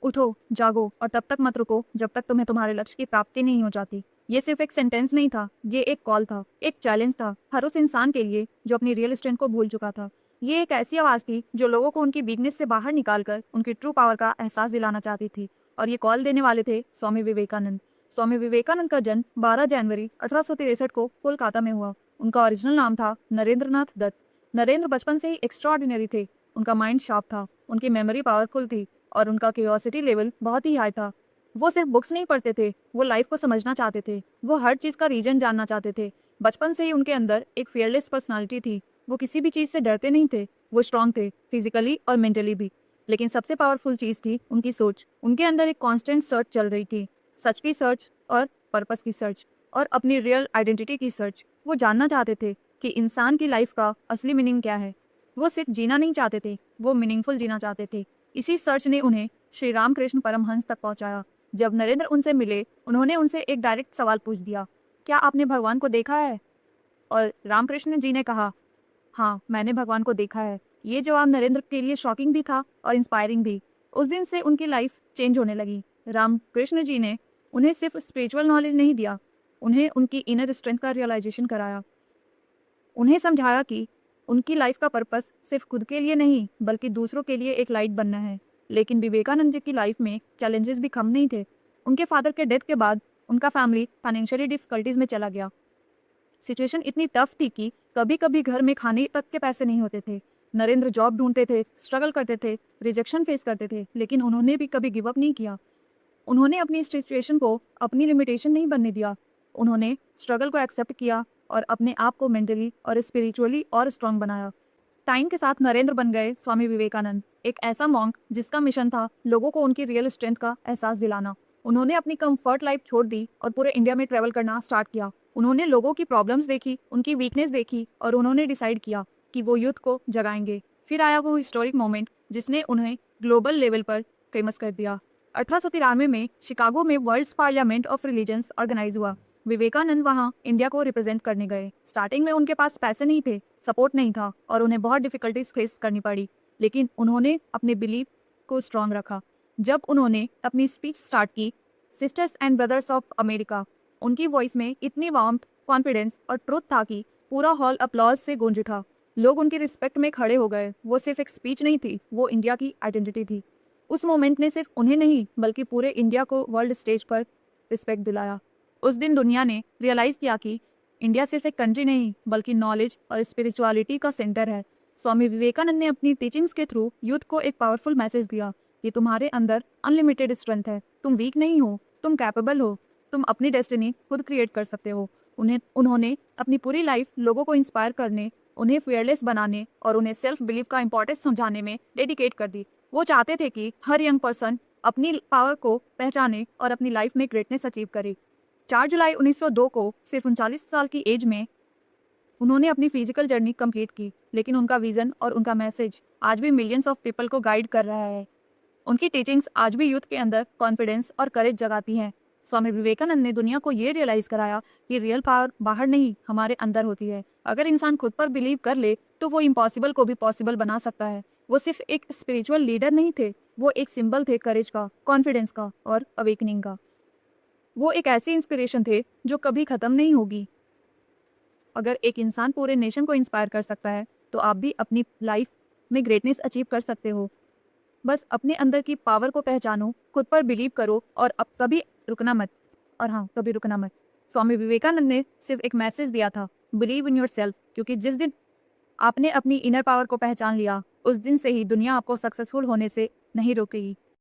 उठो, जागो और तब तक मत रुको जब तक तुम्हें तुम्हारे लक्ष्य की प्राप्ति नहीं हो जाती। ये सिर्फ एक सेंटेंस नहीं था, ये एक कॉल था, एक चैलेंज था हर उस इंसान के लिए जो अपनी रियल स्ट्रेंथ को भूल चुका था। ये एक ऐसी आवाज़ थी जो लोगों को उनकी वीकनेस से बाहर निकालकर उनकी ट्रू पावर का एहसास दिलाना चाहती थी। और ये कॉल देने वाले थे स्वामी विवेकानंद। स्वामी विवेकानंद का जन्म 12 जनवरी 1863 को कोलकाता में हुआ। उनका ओरिजिनल नाम था नरेंद्रनाथ दत्त। नरेंद्र बचपन से ही एक्स्ट्राऑर्डिनरी थे। उनका माइंड शार्प था, उनकी मेमोरी पावरफुल थी और उनका क्यूरियोसिटी लेवल बहुत ही हाई था। वो सिर्फ बुक्स नहीं पढ़ते थे, वो लाइफ को समझना चाहते थे। वो हर चीज़ का रीजन जानना चाहते थे। बचपन से ही उनके अंदर एक फियरलेस पर्सनालिटी थी। वो किसी भी चीज़ से डरते नहीं थे। वो स्ट्रांग थे, फिजिकली और मेंटली भी। लेकिन सबसे पावरफुल चीज़ थी उनकी सोच। उनके अंदर एक कॉन्स्टेंट सर्च चल रही थी, सच की सर्च और पर्पस की सर्च और अपनी रियल आइडेंटिटी की सर्च। वो जानना चाहते थे कि इंसान की लाइफ का असली मीनिंग क्या है। वो सिर्फ जीना नहीं चाहते थे, वो मीनिंगफुल जीना चाहते थे। इसी सर्च ने उन्हें श्री रामकृष्ण परमहंस तक पहुंचाया। जब नरेंद्र उनसे मिले, उन्होंने उनसे एक डायरेक्ट सवाल पूछ दिया, क्या आपने भगवान को देखा है? और रामकृष्ण जी ने कहा, हाँ, मैंने भगवान को देखा है। ये जवाब नरेंद्र के लिए शॉकिंग भी था और इंस्पायरिंग भी। उस दिन से उनकी लाइफ चेंज होने लगी। रामकृष्ण जी ने उन्हें सिर्फ स्पिरिचुअल नॉलेज नहीं दिया, उन्हें उनकी इनर स्ट्रेंथ का रियलाइजेशन कराया। उन्हें समझाया कि उनकी लाइफ का पर्पस सिर्फ खुद के लिए नहीं बल्कि दूसरों के लिए एक लाइट बनना है। लेकिन विवेकानंद जी की लाइफ में चैलेंजेस भी कम नहीं थे। उनके फादर के डेथ के बाद उनका फैमिली फाइनेंशियली डिफिकल्टीज में चला गया। सिचुएशन इतनी टफ थी कि कभी कभी घर में खाने तक के पैसे नहीं होते थे। नरेंद्र जॉब ढूंढते थे, स्ट्रगल करते थे, रिजेक्शन फेस करते थे, लेकिन उन्होंने भी कभी गिव अप नहीं किया। उन्होंने अपनी सिचुएशन को अपनी लिमिटेशन नहीं बनने दिया। उन्होंने स्ट्रगल को एक्सेप्ट किया और अपने आप को मेंटली और स्पिरिचुअली और स्ट्रांग बनाया। टाइम के साथ नरेंद्र बन गए स्वामी विवेकानंद, एक ऐसा मॉन्क जिसका मिशन था लोगों को उनकी रियल स्ट्रेंथ का एहसास दिलाना। उन्होंने अपनी कंफर्ट लाइफ छोड़ दी और पूरे इंडिया में ट्रेवल करना स्टार्ट किया। उन्होंने लोगों की प्रॉब्लम्स देखी, उनकी वीकनेस देखी और उन्होंने डिसाइड किया कि वो यूथ को जगाएंगे। फिर आया वो हिस्टोरिक मोमेंट जिसने उन्हें ग्लोबल लेवल पर फेमस कर दिया। 1893 में शिकागो में world's parliament of religions organise हुआ। विवेकानंद वहां इंडिया को रिप्रेजेंट करने गए। स्टार्टिंग में उनके पास पैसे नहीं थे, सपोर्ट नहीं था और उन्हें बहुत डिफिकल्टीज फेस करनी पड़ी, लेकिन उन्होंने अपने बिलीफ को स्ट्रांग रखा। जब उन्होंने अपनी स्पीच स्टार्ट की, sisters and brothers of America, उनकी वॉइस में इतनी वार्मथ, कॉन्फिडेंस और ट्रुथ था कि पूरा हॉल अपलॉज से गूंज उठा। लोग उनकी रिस्पेक्ट में खड़े हो गए। वो सिर्फ एक स्पीच नहीं थी, वो इंडिया की आइडेंटिटी थी। उस मोमेंट ने सिर्फ उन्हें नहीं बल्कि पूरे इंडिया को वर्ल्ड स्टेज पर रिस्पेक्ट दिलाया। उस दिन दुनिया ने रियलाइज़ किया कि इंडिया सिर्फ एक कंट्री नहीं बल्कि नॉलेज और स्पिरिचुअलिटी का सेंटर है। स्वामी विवेकानंद ने अपनी टीचिंग्स के थ्रू यूथ को एक पावरफुल मैसेज दिया कि तुम्हारे अंदर अनलिमिटेड स्ट्रेंथ है, तुम वीक नहीं हो, तुम कैपेबल हो, तुम अपनी डेस्टिनी खुद क्रिएट कर सकते हो। उन्होंने अपनी पूरी लाइफ लोगों को इंस्पायर करने, उन्हें फियरलेस बनाने और उन्हें सेल्फ बिलीफ का इंपॉर्टेंस समझाने में डेडिकेट कर दी। वो चाहते थे कि हर यंग पर्सन अपनी पावर को पहचाने और अपनी लाइफ में ग्रेटनेस अचीव करे। 4 जुलाई 1902 को सिर्फ 39 साल की एज में उन्होंने अपनी फिजिकल जर्नी कंप्लीट की, लेकिन उनका विजन और उनका मैसेज आज भी मिलियंस ऑफ पीपल को गाइड कर रहा है। उनकी टीचिंग्स आज भी यूथ के अंदर कॉन्फिडेंस और करेज जगाती हैं। स्वामी विवेकानंद ने दुनिया को ये रियलाइज कराया कि रियल पावर बाहर नहीं, हमारे अंदर होती है। अगर इंसान खुद पर बिलीव कर ले तो वो इम्पॉसिबल को भी पॉसिबल बना सकता है। वो सिर्फ एक स्पिरिचुअल लीडर नहीं थे, वो एक सिंबल थे करेज का, कॉन्फिडेंस का और अवेकनिंग का। वो एक ऐसी इंस्पिरेशन थे जो कभी खत्म नहीं होगी। अगर एक इंसान पूरे नेशन को इंस्पायर कर सकता है तो आप भी अपनी लाइफ में ग्रेटनेस अचीव कर सकते हो। बस अपने अंदर की पावर को पहचानो, खुद पर बिलीव करो और अब कभी रुकना मत। और हाँ, कभी रुकना मत। स्वामी विवेकानंद ने सिर्फ एक मैसेज दिया था, बिलीव इन योर सेल्फ, क्योंकि जिस दिन आपने अपनी इनर पावर को पहचान लिया, उस दिन से ही दुनिया आपको सक्सेसफुल होने से नहीं रोकेगी।